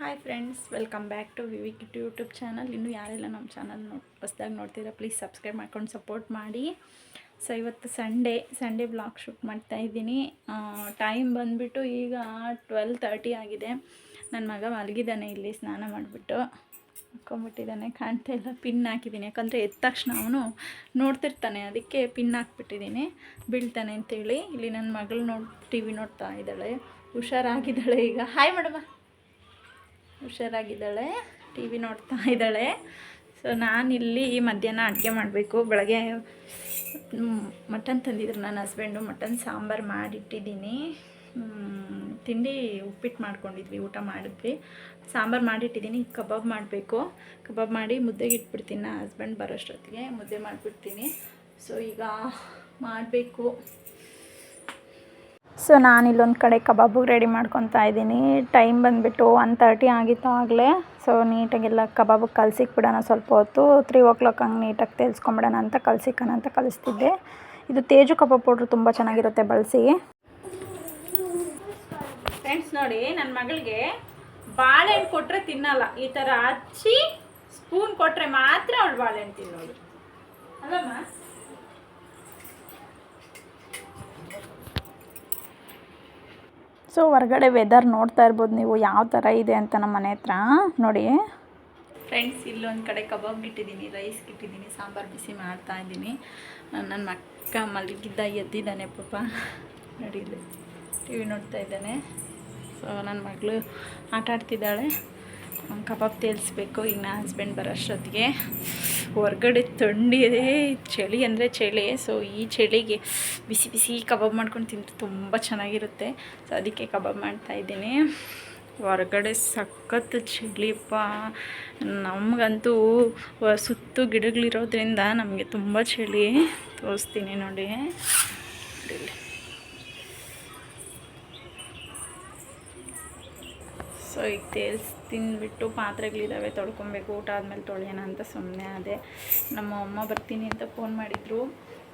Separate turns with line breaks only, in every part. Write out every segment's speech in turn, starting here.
Hi friends, welcome back to VV kit YouTube channel. ಇನ್ನೂ ಯಾರೆಲ್ಲ ನಮ್ಮ ಚಾನಲ್ ಹೊಸ್ದಾಗಿ ನೋಡ್ತೀರಾ ಪ್ಲೀಸ್ ಸಬ್ಸ್ಕ್ರೈಬ್ ಮಾಡ್ಕೊಂಡು ಸಪೋರ್ಟ್ ಮಾಡಿ. ಸೊ ಇವತ್ತು ಸಂಡೇ ಬ್ಲಾಗ್ ಶೂಟ್ ಮಾಡ್ತಾಯಿದ್ದೀನಿ. ಟೈಮ್ ಬಂದುಬಿಟ್ಟು ಈಗ 12:30 ಆಗಿದೆ. ನನ್ನ ಮಗ ಮಲಗಿದ್ದಾನೆ, ಇಲ್ಲಿ ಸ್ನಾನ ಮಾಡಿಬಿಟ್ಟು ಹಾಕ್ಕೊಂಬಿಟ್ಟಿದ್ದಾನೆ. ಕಾಣ್ತಾ ಇಲ್ಲ, ಪಿನ್ ಹಾಕಿದ್ದೀನಿ. ಯಾಕಂದರೆ ಎದ್ದ ತಕ್ಷಣ ಅವನು ನೋಡ್ತಿರ್ತಾನೆ, ಅದಕ್ಕೆ ಪಿನ್ ಹಾಕ್ಬಿಟ್ಟಿದ್ದೀನಿ ಬೀಳ್ತಾನೆ ಅಂತೇಳಿ. ಇಲ್ಲಿ ನನ್ನ ಮಗಳು ಟಿ ವಿ ನೋಡ್ತಾ ಇದ್ದಾಳೆ, ಹುಷಾರಾಗಿದ್ದಾಳೆ. ಈಗ ಹಾಯ್ ಮೇಡಮ, ಹುಷಾರಾಗಿದ್ದಾಳೆ, ಟಿ ವಿ ನೋಡ್ತಾ ಇದ್ದಾಳೆ. ಸೊ ನಾನಿಲ್ಲಿ ಮಧ್ಯಾಹ್ನ ಅಡುಗೆ ಮಾಡಬೇಕು. ಬೆಳಗ್ಗೆ ಮಟನ್ ತಂದಿದ್ರು ನನ್ನ ಹಸ್ಬೆಂಡು, ಮಟನ್ ಸಾಂಬಾರು ಮಾಡಿಟ್ಟಿದ್ದೀನಿ. ತಿಂಡಿ ಉಪ್ಪಿಟ್ಟು ಮಾಡ್ಕೊಂಡಿದ್ವಿ, ಊಟ ಮಾಡಿದ್ವಿ. ಸಾಂಬಾರು ಮಾಡಿಟ್ಟಿದ್ದೀನಿ. ಕಬಾಬ್ ಮಾಡಬೇಕು. ಕಬಾಬ್ ಮಾಡಿ ಮುದ್ದೆಗೆ ಇಟ್ಬಿಡ್ತೀನಿ. ನನ್ನ ಹಸ್ಬೆಂಡ್ ಬರೋಷ್ಟೊತ್ತಿಗೆ ಮುದ್ದೆ ಮಾಡಿಬಿಡ್ತೀನಿ. ಸೊ ಈಗ ಮಾಡಬೇಕು. ಸೊ ನಾನಿಲ್ಲೊಂದು ಕಡೆ ಕಬಾಬಿಗೆ ರೆಡಿ ಮಾಡ್ಕೊತಾ ಇದ್ದೀನಿ. ಟೈಮ್ ಬಂದುಬಿಟ್ಟು 1:30 ಆಗಿತ್ತು ಆಗಲೇ. ಸೊ ನೀಟಾಗೆಲ್ಲ ಕಬಾಬಿಗೆ ಕಲಸಿಕ್ಬಿಡೋಣ, ಸ್ವಲ್ಪ ಹೊತ್ತು 3 o'clock ಹಂಗೆ ನೀಟಾಗಿ ತೇಲ್ಸ್ಕೊಂಬಿಡೋಣ ಅಂತ ಕಲಸಿಕ್ಕೋಣ ಅಂತ ಕಲಿಸ್ತಿದ್ದೆ. ಇದು ತೇಜು ಕಬಾಬ್ ಪೌಡ್ರು ತುಂಬ ಚೆನ್ನಾಗಿರುತ್ತೆ, ಬಳಸಿ. ಫ್ರೆಂಡ್ಸ್ ನೋಡಿ, ನನ್ನ ಮಗಳಿಗೆ ಬಾಳೆಹಣ್ಣು ಕೊಟ್ಟರೆ ತಿನ್ನಲ್ಲ. ಈ ಥರ ಹಚ್ಚಿ ಸ್ಪೂನ್ ಕೊಟ್ಟರೆ ಮಾತ್ರ ಅವಳು ಬಾಳೆಹಣ್ಣು ತಿನ್ನೋದು, ಅಲ್ಲಮ್ಮ? ಸೊ ಹೊರಗಡೆ ವೆದರ್ ನೋಡ್ತಾ ಇರ್ಬೋದು ನೀವು ಯಾವ ಥರ ಇದೆ ಅಂತ ನಮ್ಮ ಮನೆ ಹತ್ರ ನೋಡಿ. ಫ್ರೆಂಡ್ಸ್, ಇಲ್ಲೊಂದು ಕಡೆ ಕಬಾಬ್ ಇಟ್ಟಿದ್ದೀನಿ, ರೈಸ್ ಇಟ್ಟಿದ್ದೀನಿ, ಸಾಂಬಾರು ಬಿಸಿ ಮಾಡ್ತಾ ಇದ್ದೀನಿ. ನನ್ನ ಮಕ್ಕ ಮಲಗಿದ್ದ ಎದ್ದಿದ್ದಾನೆ ಪಾಪ, ನಡೀಲಿ ಟಿ ವಿ ನೋಡ್ತಾ ಇದ್ದಾನೆ. ಸೊ ನನ್ನ ಮಗಳು ಆಟ ಆಡ್ತಿದ್ದಾಳೆ. ಕಬಾಬ್ ತೇಲಿಸ್ಬೇಕು ಈಗ ನನ್ನ ಹಸ್ಬೆಂಡ್ ಬರೋಷ್ಟೊತ್ತಿಗೆ. ಹೊರಗಡೆ ಥಂಡಿದೆ, ಚಳಿ ಅಂದರೆ ಚಳಿ. ಸೊ ಈ ಚಳಿಗೆ ಬಿಸಿ ಬಿಸಿ ಕಬಾಬ್ ಮಾಡ್ಕೊಂಡು ತಿಂದರೆ ತುಂಬ ಚೆನ್ನಾಗಿರುತ್ತೆ. ಸೊ ಅದಕ್ಕೆ ಕಬಾಬ್ ಮಾಡ್ತಾಯಿದ್ದೀನಿ. ಹೊರಗಡೆ ಸಖತ್ ಚಳಿಪ್ಪ. ನಮಗಂತೂ ಸುತ್ತು ಗಿಡಗಳಿರೋದ್ರಿಂದ ನಮಗೆ ತುಂಬ ಚಳಿ. ತೋರಿಸ್ತೀನಿ ನೋಡಿ. ಸೊ ಈಗ ತಿಂದ್ಬಿಟ್ಟು ಪಾತ್ರೆಗಳಿದ್ದಾವೆ, ತೊಳ್ಕೊಬೇಕು. ಊಟ ಆದಮೇಲೆ ತೊಳೆಯೋಣ ಅಂತ ಸುಮ್ಮನೆ ಅದೇ. ನಮ್ಮ ಅಮ್ಮ ಬರ್ತೀನಿ ಅಂತ ಫೋನ್ ಮಾಡಿದರು.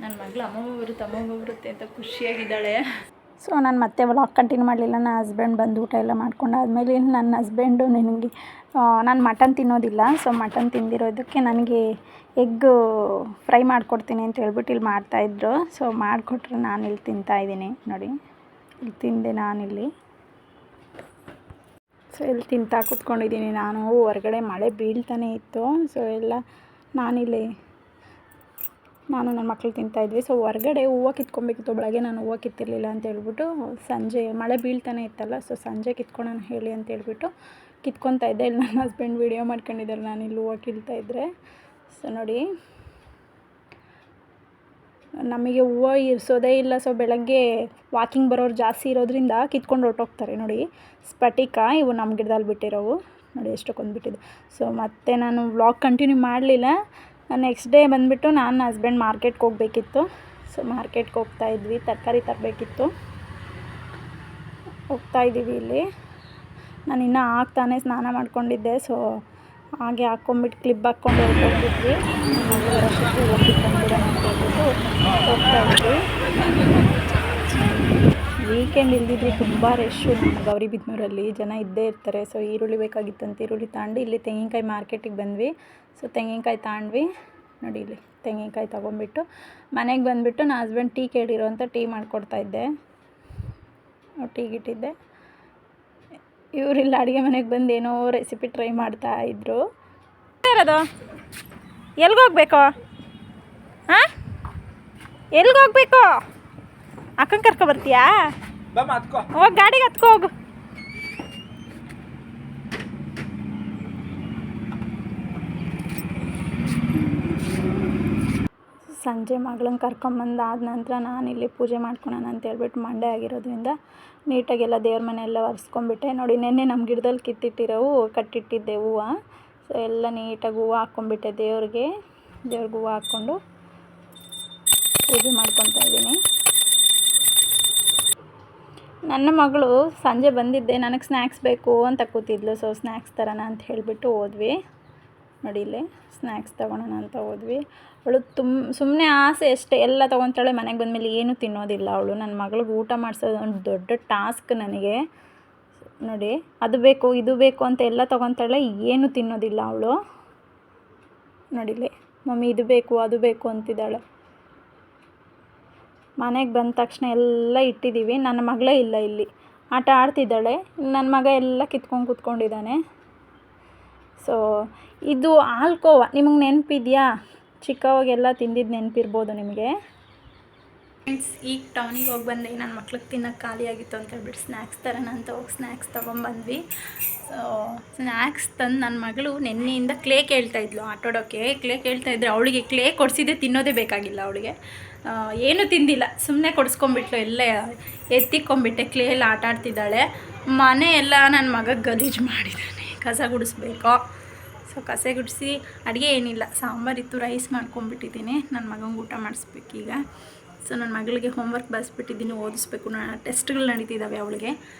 ನನ್ನ ಮಗಳು ಅಮ್ಮಮ್ಮ ಬರುತ್ತೆ ಅಂತ ಖುಷಿಯಾಗಿದ್ದಾಳೆ. ಸೊ ನಾನು ಮತ್ತೆ ವ್ಲಾಗ್ ಕಂಟಿನ್ಯೂ ಮಾಡಲಿಲ್ಲ. ನನ್ನ ಹಸ್ಬೆಂಡ್ ಬಂದು ಊಟ ಎಲ್ಲ ಮಾಡ್ಕೊಂಡಾದ್ಮೇಲೆ ನನ್ನ ಹಸ್ಬೆಂಡು ನನಗೆ ನಾನು ಮಟನ್ ತಿನ್ನೋದಿಲ್ಲ. ಸೊ ಮಟನ್ ತಿಂದಿರೋದಕ್ಕೆ ನನಗೆ ಎಗ್ ಫ್ರೈ ಮಾಡಿಕೊಡ್ತೀನಿ ಅಂತ ಹೇಳ್ಬಿಟ್ಟು ಇಲ್ಲಿ ಮಾಡ್ತಾಯಿದ್ರು. ಸೊ ಮಾಡಿಕೊಟ್ರೆ ನಾನಿಲ್ಲಿ ತಿಂತಾಯಿದ್ದೀನಿ ನೋಡಿ. ಇಲ್ಲಿ ತಿಂದೆ ನಾನಿಲ್ಲಿ. ಸೊ ಇಲ್ಲಿ ತಿಂತಾ ಕೂತ್ಕೊಂಡಿದ್ದೀನಿ ನಾನು. ಹೊರಗಡೆ ಮಳೆ ಬೀಳ್ತಾನೆ ಇತ್ತು. ಸೊ ಎಲ್ಲ ನಾನು ನನ್ನ ಮಕ್ಕಳು ತಿಂತಾಯಿದ್ವಿ. ಸೊ ಹೊರಗಡೆ ಹೂವು ಕಿತ್ಕೊಬೇಕಿತ್ತು. ಬೆಳಗ್ಗೆ ನಾನು ಹೂವು ಕಿತ್ತಿರಲಿಲ್ಲ ಅಂತ ಹೇಳ್ಬಿಟ್ಟು ಸಂಜೆ ಮಳೆ ಬೀಳ್ತಾನೆ ಇತ್ತಲ್ಲ, ಸೊ ಸಂಜೆ ಕಿತ್ಕೊಳ್ಳೋಣ ಹೇಳಿ ಅಂತ ಹೇಳ್ಬಿಟ್ಟು ಕಿತ್ಕೊತಾ ಇದ್ದೆ. ಇಲ್ಲಿ ನನ್ನ ಹಸ್ಬೆಂಡ್ ವೀಡಿಯೋ ಮಾಡ್ಕೊಂಡಿದ್ದಾರೆ, ನಾನು ಇಲ್ಲಿ ಹೂವು ಕೀಳ್ತಾಯಿದ್ರೆ. ಸೊ ನೋಡಿ, ನಮಗೆ ಹೂವು ಇರಿಸೋದೇ ಇಲ್ಲ. ಸೊ ಬೆಳಗ್ಗೆ ವಾಕಿಂಗ್ ಬರೋರು ಜಾಸ್ತಿ ಇರೋದ್ರಿಂದ ಕಿತ್ಕೊಂಡು ಹೊರಟೋಗ್ತಾರೆ ನೋಡಿ. ಸ್ಫಟಿಕ ಇವು ನಮ್ಮ ಗಿಡದಲ್ಲಿ ಬಿಟ್ಟಿರೋವು ನೋಡಿ, ಎಷ್ಟೊಂದು ಬಿಟ್ಟಿದೆ. ಸೊ ಮತ್ತೆ ನಾನು ವ್ಲಾಗ್ ಕಂಟಿನ್ಯೂ ಮಾಡಲಿಲ್ಲ. ನೆಕ್ಸ್ಟ್ ಡೇ ಬಂದುಬಿಟ್ಟು ನಾನು ಹಸ್ಬೆಂಡ್ ಮಾರ್ಕೆಟ್ಗೆ ಹೋಗಬೇಕಿತ್ತು. ಸೊ ಮಾರ್ಕೆಟ್ಗೆ ಹೋಗ್ತಾಯಿದ್ವಿ, ತರಕಾರಿ ತರಬೇಕಿತ್ತು. ಹೋಗ್ತಾಯಿದ್ದೀವಿ ಇಲ್ಲಿ. ನಾನು ಇನ್ನೂ ಆಗ್ತಾನೆ ಸ್ನಾನ ಮಾಡ್ಕೊಂಡಿದ್ದೆ. ಸೊ ಹಾಗೆ ಹಾಕ್ಕೊಂಬಿಟ್ಟು ಕ್ಲಿಪ್ ಹಾಕ್ಕೊಂಡು ಹೋಗ್ಬಿಟ್ವಿ. ಹೋಗ್ತಾಯಿದ್ವಿ. ವೀಕೆಂಡ್ ಇಲ್ದಿದ್ರೆ ತುಂಬ ರಶ್ಶು ನಮ್ಮ ಗೌರಿಬಿದನೂರಲ್ಲಿ, ಜನ ಇದ್ದೇ ಇರ್ತಾರೆ. ಸೊ ಈರುಳ್ಳಿ ಬೇಕಾಗಿತ್ತಂತ ಈರುಳ್ಳಿ ತಗೊಂಡು ಇಲ್ಲಿ ತೆಂಗಿನಕಾಯಿ ಮಾರ್ಕೆಟಿಗೆ ಬಂದ್ವಿ. ಸೊ ತೆಂಗಿನಕಾಯಿ ತಗೊಂಡ್ವಿ ನೋಡಿ. ಇಲ್ಲಿ ತೆಂಗಿನಕಾಯಿ ತೊಗೊಂಬಿಟ್ಟು ಮನೆಗೆ ಬಂದುಬಿಟ್ಟು ನನ್ನ ಹಸ್ಬೆಂಡ್ ಟೀ ಕೇಳಿರೋ ಅಂತ ಟೀ ಮಾಡಿಕೊಡ್ತಾಯಿದ್ದೆ. ಟೀಗಿಟ್ಟಿದ್ದೆ. ಇವರಿಲ್ಲ ಅಡುಗೆ ಮನೆಗೆ ಬಂದು ಏನೋ ರೆಸಿಪಿ ಟ್ರೈ ಮಾಡ್ತಾಯಿದ್ರು. ಇರೋದು ಎಲ್ಗೋಗ್ಬೇಕು? ಹಾಂ, ಎಲ್ಗೋಗ್ಬೇಕು? ಅಕ್ಕನ ಕರ್ಕೊಬರ್ತೀಯಾ? ಹೋಗಿ ಗಾಡಿಗೆ ಹತ್ಕೊ ಹೋಗು. ಸಂಜೆ ಮಗಳನ್ನ ಕರ್ಕೊಂಬಂದಾದ ನಂತರ ನಾನಿಲ್ಲಿ ಪೂಜೆ ಮಾಡ್ಕೊಳೋಣ ಅಂತ ಹೇಳ್ಬಿಟ್ಟು ಮಂಡೆ ಆಗಿರೋದ್ರಿಂದ ನೀಟಾಗೆಲ್ಲ ದೇವ್ರ ಮನೆ ಎಲ್ಲ ಒರೆಸ್ಕೊಂಬಿಟ್ಟೆ ನೋಡಿ. ನೆನ್ನೆ ನಮ್ಮ ಗಿಡದಲ್ಲಿ ಕಿತ್ತಿಟ್ಟಿರೋವು ಕಟ್ಟಿಟ್ಟಿದ್ದೆ ಹೂವು. ಸೊ ಎಲ್ಲ ನೀಟಾಗಿ ಹೂವು ಹಾಕ್ಕೊಂಬಿಟ್ಟೆ ದೇವ್ರಿಗೆ ಹೂವು ಹಾಕ್ಕೊಂಡು ಪೂಜೆ ಮಾಡ್ಕೊತಾ ಇದ್ದೀನಿ. ನನ್ನ ಮಗಳು ಸಂಜೆ ಬಂದಿದ್ದೆ, ನನಗೆ ಸ್ನ್ಯಾಕ್ಸ್ ಬೇಕು ಅಂತ ಕೂತಿದ್ಲು. ಸೊ ಸ್ನ್ಯಾಕ್ಸ್ ತರೋಣ ಅಂತ ಹೇಳಿಬಿಟ್ಟು ಹೋದ್ವಿ ನೋಡಿ. ಇಲ್ಲಿ ಸ್ನ್ಯಾಕ್ಸ್ ತೊಗೊಳೋಣ ಅಂತ ಹೋದ್ವಿ. ಅವಳು ಸುಮ್ಮನೆ ಆಸೆ ಅಷ್ಟೇ, ಎಲ್ಲ ತೊಗೊತಾಳೆ. ಮನೆಗೆ ಬಂದಮೇಲೆ ಏನೂ ತಿನ್ನೋದಿಲ್ಲ ಅವಳು. ನನ್ನ ಮಗಳಿಗೆ ಊಟ ಮಾಡಿಸೋದು ಒಂದು ದೊಡ್ಡ ಟಾಸ್ಕ್ ನನಗೆ. ನೋಡಿ, ಅದು ಬೇಕು ಇದು ಬೇಕು ಅಂತ ಎಲ್ಲ ತೊಗೊತಾಳೆ, ಏನು ತಿನ್ನೋದಿಲ್ಲ ಅವಳು. ನೋಡಿಲಿ, ಮಮ್ಮಿ ಇದು ಬೇಕು ಅದು ಬೇಕು ಅಂತಿದ್ದಾಳೆ. ಮನೆಗೆ ಬಂದ ತಕ್ಷಣ ಎಲ್ಲ ಇಟ್ಟಿದ್ದೀವಿ. ನನ್ನ ಮಗಳೇ ಇಲ್ಲ ಇಲ್ಲಿ, ಆಟ ಆಡ್ತಿದ್ದಾಳೆ. ನನ್ನ ಮಗ ಎಲ್ಲ ಕಿತ್ಕೊಂಡು ಕೂತ್ಕೊಂಡಿದ್ದಾನೆ. ಸೊ ಇದು ಹಾಲ್ಕೋವ ನಿಮಗೆ ನೆನಪಿದೆಯಾ? ಚಿಕ್ಕವಾಗೆಲ್ಲ ತಿಂದಿದ್ದು ನೆನಪಿರ್ಬೋದು ನಿಮಗೆ. ಫ್ರೆಂಡ್ಸ್, ಈಗ ಟೌನಿಗೆ ಹೋಗಿ ಬಂದೆ. ನನ್ನ ಮಕ್ಳಿಗೆ ತಿನ್ನೋಕ್ಕೆ ಖಾಲಿಯಾಗಿತ್ತು ಅಂತ ಹೇಳ್ಬಿಟ್ಟು ಸ್ನ್ಯಾಕ್ಸ್ ತರೋಣ ಅಂತ ಹೋಗಿ ಸ್ನ್ಯಾಕ್ಸ್ ತೊಗೊಂಬಂದ್ವಿ. ಸೊ ಸ್ನ್ಯಾಕ್ಸ್ ತಂದು ನನ್ನ ಮಗಳು ನೆನ್ನೆಯಿಂದ ಕ್ಲೇ ಕೇಳ್ತಾಯಿದ್ಲು ಆಟಾಡೋಕ್ಕೆ. ಕ್ಲೇ ಕೇಳ್ತಾಯಿದ್ರೆ ಅವಳಿಗೆ ಕ್ಲೇ ಕೊಡಿಸಿದೆ ತಿನ್ನೋದೇ ಬೇಕಾಗಿಲ್ಲ ಅವಳಿಗೆ. ಏನೂ ತಿಂದಿಲ್ಲ, ಸುಮ್ಮನೆ ಕೊಡಿಸ್ಕೊಂಬಿಟ್ಲು. ಎಲ್ಲ ಎತ್ತಿಕೊಂಬಿಟ್ಟೆ, ಕ್ಲೇಯಲ್ಲಿ ಆಟ ಆಡ್ತಿದ್ದಾಳೆ. ಮನೆ ಎಲ್ಲ ನನ್ನ ಮಗ ಗಲೀಜು ಮಾಡಿದ್ದಾನೆ, ಕಸ ಗುಡಿಸ್ಬೇಕು. ಸೊ ಕಸ ಗುಡಿಸಿ ಅಡುಗೆ ಏನಿಲ್ಲ, ಸಾಂಬಾರಿತ್ತು, ರೈಸ್ ಮಾಡ್ಕೊಂಬಿಟ್ಟಿದ್ದೀನಿ. ನನ್ನ ಮಗಂಗೆ ಊಟ ಮಾಡಿಸ್ಬೇಕೀಗ. ಸೊ ನನ್ನ ಮಗಳಿಗೆ ಹೋಮ್ವರ್ಕ್ ಬರೆಸ್ಬಿಟ್ಟಿದ್ದೀನಿ, ಓದಿಸ್ಬೇಕು. ಟೆಸ್ಟ್ಗಳು ನಡೀತಿದ್ದಾವೆ ಅವಳಿಗೆ.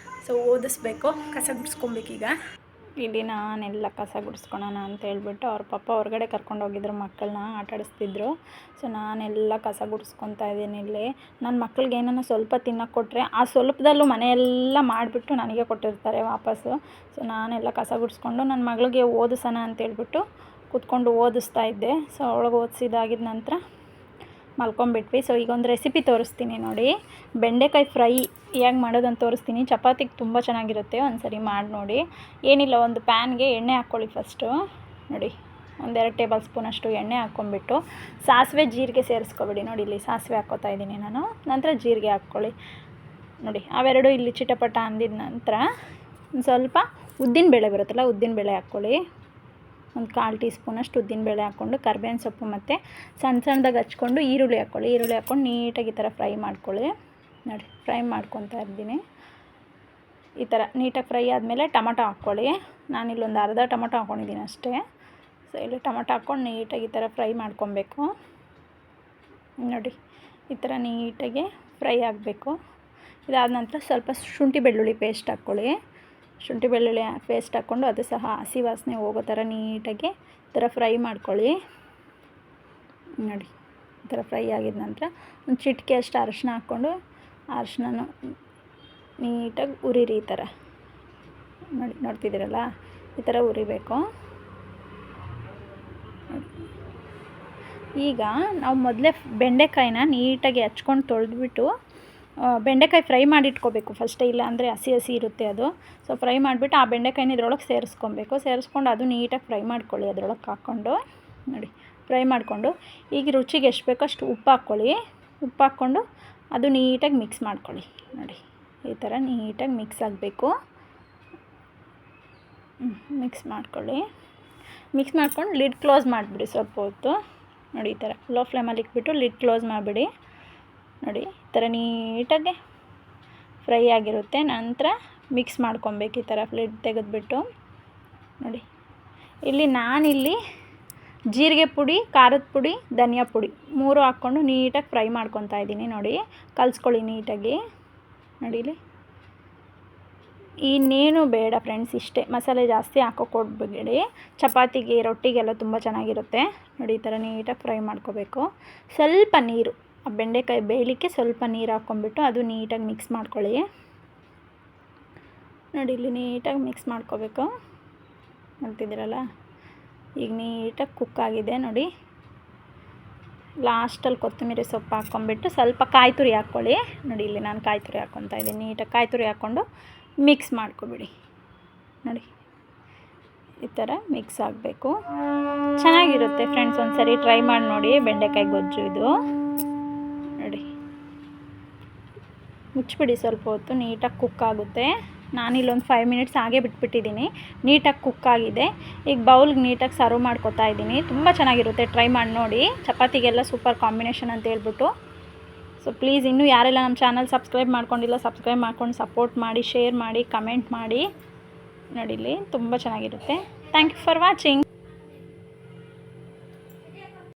ಸೊ ಓದಿಸ್ಬೇಕು, ಕಸ ಗುಡಿಸ್ಕೊಬೇಕೀಗ. ಇಲ್ಲಿ ನಾನೆಲ್ಲ ಕಸ ಗುಡಿಸ್ಕೊಳೋಣ ಅಂತ ಹೇಳ್ಬಿಟ್ಟು ಅವ್ರ ಪಪ್ಪ ಹೊರಗಡೆ ಕರ್ಕೊಂಡೋಗಿದ್ರು, ಮಕ್ಕಳನ್ನ ಆಟಾಡಿಸ್ತಿದ್ರು. ಸೊ ನಾನೆಲ್ಲ ಕಸ ಗುಡಿಸ್ಕೊತಾ ಇದ್ದೀನಿ. ಇಲ್ಲಿ ನನ್ನ ಮಕ್ಳಿಗೆ ಏನನ್ನ ಸ್ವಲ್ಪ ತಿನ್ನೋಕ್ಕೆ ಕೊಟ್ಟರೆ ಆ ಸ್ವಲ್ಪದಲ್ಲೂ ಮನೆಯೆಲ್ಲ ಮಾಡಿಬಿಟ್ಟು ನನಗೆ ಕೊಟ್ಟಿರ್ತಾರೆ ವಾಪಸ್ಸು. ಸೊ ನಾನೆಲ್ಲ ಕಸ ಗುಡಿಸ್ಕೊಂಡು ನನ್ನ ಮಗಳಿಗೆ ಓದಿಸೋಣ ಅಂತೇಳ್ಬಿಟ್ಟು ಕೂತ್ಕೊಂಡು ಓದಿಸ್ತಾ ಇದ್ದೆ. ಸೊ ಅವಳಿಗೆ ಓದಿಸಿದಾಗಿದ್ದ ನಂತರ ಮಲ್ಕೊಂಬಿಟ್ವಿ. ಸೊ ಈಗ ಒಂದು ರೆಸಿಪಿ ತೋರಿಸ್ತೀನಿ ನೋಡಿ, ಬೆಂಡೆಕಾಯಿ ಫ್ರೈ ಹೇಗೆ ಮಾಡೋದಂತ ತೋರಿಸ್ತೀನಿ. ಚಪಾತಿಗೆ ತುಂಬ ಚೆನ್ನಾಗಿರುತ್ತೆ, ಒಂದು ಸರಿ ಮಾಡಿ ನೋಡಿ. ಏನಿಲ್ಲ, ಒಂದು ಪ್ಯಾನ್ಗೆ ಎಣ್ಣೆ ಹಾಕ್ಕೊಳ್ಳಿ ಫಸ್ಟು. ನೋಡಿ, ಒಂದೆರಡು ಟೇಬಲ್ ಸ್ಪೂನಷ್ಟು ಎಣ್ಣೆ ಹಾಕ್ಕೊಂಬಿಟ್ಟು ಸಾಸಿವೆ ಜೀರಿಗೆ ಸೇರಿಸ್ಕೊಬೇಡಿ. ನೋಡಿ, ಇಲ್ಲಿ ಸಾಸಿವೆ ಹಾಕ್ಕೋತಾ ಇದ್ದೀನಿ ನಾನು. ನಂತರ ಜೀರಿಗೆ ಹಾಕ್ಕೊಳ್ಳಿ. ನೋಡಿ, ಅವೆರಡು ಇಲ್ಲಿ ಚಿಟಪಟ ಅಂದಿದ ನಂತರ ಒಂದು ಸ್ವಲ್ಪ ಉದ್ದಿನಬೇಳೆ ಬರುತ್ತಲ್ಲ, ಉದ್ದಿನಬೇಳೆ ಹಾಕ್ಕೊಳ್ಳಿ. ಒಂದು 1/4 ಟೀ ಸ್ಪೂನಷ್ಟು ಉದ್ದಿನಬೇಳೆ ಹಾಕ್ಕೊಂಡು ಕರ್ಬೇವಿನ ಸೊಪ್ಪು ಮತ್ತು ಸಣ್ಣದಾಗಿ ಹಚ್ಕೊಂಡು ಈರುಳ್ಳಿ ಹಾಕ್ಕೊಳ್ಳಿ. ಈರುಳ್ಳಿ ಹಾಕ್ಕೊಂಡು ನೀಟಾಗಿ ಈ ಥರ ಫ್ರೈ ಮಾಡ್ಕೊಳ್ಳಿ. ನೋಡಿ, ಫ್ರೈ ಮಾಡ್ಕೊತಾ ಇದ್ದೀನಿ. ಈ ಥರ ನೀಟಾಗಿ ಫ್ರೈ ಆದಮೇಲೆ ಟೊಮಟೊ ಹಾಕ್ಕೊಳ್ಳಿ. ನಾನಿಲ್ಲೊಂದು ಅರ್ಧ ಟೊಮಟೊ ಹಾಕ್ಕೊಂಡಿದ್ದೀನಿ ಅಷ್ಟೇ. ಸೊ ಇಲ್ಲಿ ಟೊಮಟೊ ಹಾಕ್ಕೊಂಡು ನೀಟಾಗಿ ಈ ಥರ ಫ್ರೈ ಮಾಡ್ಕೊಬೇಕು. ನೋಡಿ, ಈ ಥರ ನೀಟಾಗಿ ಫ್ರೈ ಆಗಬೇಕು. ಇದಾದ ನಂತರ ಸ್ವಲ್ಪ ಶುಂಠಿ ಬೆಳ್ಳುಳ್ಳಿ ಪೇಸ್ಟ್ ಹಾಕ್ಕೊಳ್ಳಿ. ಶುಂಠಿ ಬೆಳ್ಳುಳ್ಳಿ ಪೇಸ್ಟ್ ಹಾಕ್ಕೊಂಡು ಅದು ಸಹ ಹಸಿ ವಾಸನೆ ಹೋಗೋ ಥರ ನೀಟಾಗಿ ಈ ಥರ ಫ್ರೈ ಮಾಡ್ಕೊಳ್ಳಿ. ನೋಡಿ, ಈ ಥರ ಫ್ರೈ ಆಗಿದ ನಂತರ ಒಂದು ಚಿಟಿಕೆ ಅಷ್ಟು ಅರಿಶಿನ ಹಾಕ್ಕೊಂಡು ಅರಿಶಿನ ನೀಟಾಗಿ ಉರಿರಿ. ಈ ಥರ ನೋಡಿ, ನೋಡ್ತಿದ್ದೀರಲ್ಲ, ಈ ಥರ ಉರಿಬೇಕು. ಈಗ ನಾವು ಮೊದಲೇ ಬೆಂಡೆಕಾಯಿನ ನೀಟಾಗಿ ಹಚ್ಕೊಂಡು ತೊಳೆದ್ಬಿಟ್ಟು ಬೆಂಡೆಕಾಯಿ ಫ್ರೈ ಮಾಡಿಟ್ಕೋಬೇಕು ಫಸ್ಟೇ, ಇಲ್ಲ ಅಂದರೆ ಹಸಿ ಹಸಿ ಇರುತ್ತೆ ಅದು. ಸೊ ಫ್ರೈ ಮಾಡಿಬಿಟ್ಟು ಆ ಬೆಂಡೆಕಾಯಿನ ಇದ್ರೊಳಗೆ ಸೇರಿಸ್ಕೊಬೇಕು. ಸೇರಿಸ್ಕೊಂಡು ಅದು ನೀಟಾಗಿ ಫ್ರೈ ಮಾಡ್ಕೊಳ್ಳಿ. ಅದರೊಳಗೆ ಹಾಕ್ಕೊಂಡು ನೋಡಿ, ಫ್ರೈ ಮಾಡಿಕೊಂಡು ಈಗ ರುಚಿಗೆ ಎಷ್ಟು ಬೇಕೋ ಅಷ್ಟು ಉಪ್ಪು ಹಾಕ್ಕೊಳ್ಳಿ. ಉಪ್ಪು ಹಾಕ್ಕೊಂಡು ಅದು ನೀಟಾಗಿ ಮಿಕ್ಸ್ ಮಾಡ್ಕೊಳ್ಳಿ. ನೋಡಿ, ಈ ಥರ ನೀಟಾಗಿ ಮಿಕ್ಸ್ ಆಗಬೇಕು. ಮಿಕ್ಸ್ ಮಾಡ್ಕೊಳ್ಳಿ. ಮಿಕ್ಸ್ ಮಾಡ್ಕೊಂಡು ಲಿಡ್ ಕ್ಲೋಸ್ ಮಾಡಿಬಿಡಿ ಸ್ವಲ್ಪ ಹೊತ್ತು. ನೋಡಿ, ಈ ಥರ ಲೋ ಫ್ಲೇಮಲ್ಲಿ ಇಟ್ಬಿಟ್ಟು ಲಿಡ್ ಕ್ಲೋಸ್ ಮಾಡಿಬಿಡಿ. ನೋಡಿ, ಈ ಥರ ನೀಟಾಗಿ ಫ್ರೈ ಆಗಿರುತ್ತೆ. ನಂತರ ಮಿಕ್ಸ್ ಮಾಡ್ಕೊಬೇಕು. ಈ ಥರ ಲಿಡ್ ತೆಗೆದುಬಿಟ್ಟು ನೋಡಿ, ಇಲ್ಲಿ ನಾನಿಲ್ಲಿ ಜೀರಿಗೆ ಪುಡಿ, ಖಾರದ ಪುಡಿ, ಧನಿಯಾ ಪುಡಿ 3 ಹಾಕ್ಕೊಂಡು ನೀಟಾಗಿ ಫ್ರೈ ಮಾಡ್ಕೊತಾ ಇದ್ದೀನಿ. ನೋಡಿ, ಕಲಿಸ್ಕೊಳ್ಳಿ ನೀಟಾಗಿ. ನೋಡಿ, ಇಲ್ಲಿ ಇನ್ನೇನು ಬೇಡ ಫ್ರೆಂಡ್ಸ್, ಇಷ್ಟೇ. ಮಸಾಲೆ ಜಾಸ್ತಿ ಹಾಕೋಕೊಡ್ಬೇಡಿ. ಚಪಾತಿಗೆ ರೊಟ್ಟಿಗೆಲ್ಲ ತುಂಬ ಚೆನ್ನಾಗಿರುತ್ತೆ. ನೋಡಿ, ಈ ಥರ ನೀಟಾಗಿ ಫ್ರೈ ಮಾಡ್ಕೋಬೇಕು. ಸ್ವಲ್ಪ ನೀರು, ಆ ಬೆಂಡೆಕಾಯಿ ಬೇಯಲಿಕ್ಕೆ ಸ್ವಲ್ಪ ನೀರು ಹಾಕ್ಕೊಂಬಿಟ್ಟು ಅದು ನೀಟಾಗಿ ಮಿಕ್ಸ್ ಮಾಡ್ಕೊಳ್ಳಿ. ನೋಡಿ, ಇಲ್ಲಿ ನೀಟಾಗಿ ಮಿಕ್ಸ್ ಮಾಡ್ಕೋಬೇಕು. ನೋಡ್ತಿದ್ದೀರಲ್ಲ, ಈಗ ನೀಟಾಗಿ ಕುಕ್ ಆಗಿದೆ. ನೋಡಿ, ಲಾಸ್ಟಲ್ಲಿ ಕೊತ್ತಂಬರಿ ಸೊಪ್ಪು ಹಾಕ್ಕೊಂಬಿಟ್ಟು ಸ್ವಲ್ಪ ಕಾಯಿ ತುರಿ ಹಾಕ್ಕೊಳ್ಳಿ. ನೋಡಿ, ಇಲ್ಲಿ ನಾನು ಕಾಯಿ ತುರಿ ಹಾಕ್ಕೊತಾ ಇದ್ದೀನಿ. ನೀಟಾಗಿ ಕಾಯಿ ತುರಿ ಹಾಕ್ಕೊಂಡು ಮಿಕ್ಸ್ ಮಾಡ್ಕೊಬಿಡಿ. ನೋಡಿ, ಈ ಥರ ಮಿಕ್ಸ್ ಆಗಬೇಕು. ಚೆನ್ನಾಗಿರುತ್ತೆ ಫ್ರೆಂಡ್ಸ್, ಒಂದು ಸರಿ ಟ್ರೈ ಮಾಡಿ ನೋಡಿ. ಬೆಂಡೆಕಾಯಿ ಗೊಜ್ಜು ಇದು. ನೋಡಿ, ಮುಚ್ಚಿಬಿಡಿ ಸ್ವಲ್ಪ ಹೊತ್ತು, ನೀಟಾಗಿ ಕುಕ್ ಆಗುತ್ತೆ. ನಾನಿಲ್ಲೊಂದು 5 ಮಿನಿಟ್ಸ್ ಹಾಗೆ ಬಿಟ್ಬಿಟ್ಟಿದ್ದೀನಿ. ನೀಟಾಗಿ ಕುಕ್ ಆಗಿದೆ. ಈಗ ಬೌಲ್ಗೆ ನೀಟಾಗಿ ಸರ್ವ್ ಮಾಡ್ಕೊತಾ ಇದ್ದೀನಿ. ತುಂಬ ಚೆನ್ನಾಗಿರುತ್ತೆ, ಟ್ರೈ ಮಾಡಿ ನೋಡಿ. ಚಪಾತಿಗೆಲ್ಲ ಸೂಪರ್ ಕಾಂಬಿನೇಷನ್ ಅಂತ ಹೇಳ್ಬಿಟ್ಟು. ಸೊ ಪ್ಲೀಸ್, ಇನ್ನೂ ಯಾರೆಲ್ಲ ನಮ್ಮ ಚಾನಲ್ ಸಬ್ಸ್ಕ್ರೈಬ್ ಮಾಡ್ಕೊಂಡಿಲ್ಲ ಸಬ್ಸ್ಕ್ರೈಬ್ ಮಾಡ್ಕೊಂಡು ಸಪೋರ್ಟ್ ಮಾಡಿ, ಶೇರ್ ಮಾಡಿ, ಕಮೆಂಟ್ ಮಾಡಿ. ನೋಡಿ, ಇಲ್ಲಿ ತುಂಬ ಚೆನ್ನಾಗಿರುತ್ತೆ. Thank you for watching.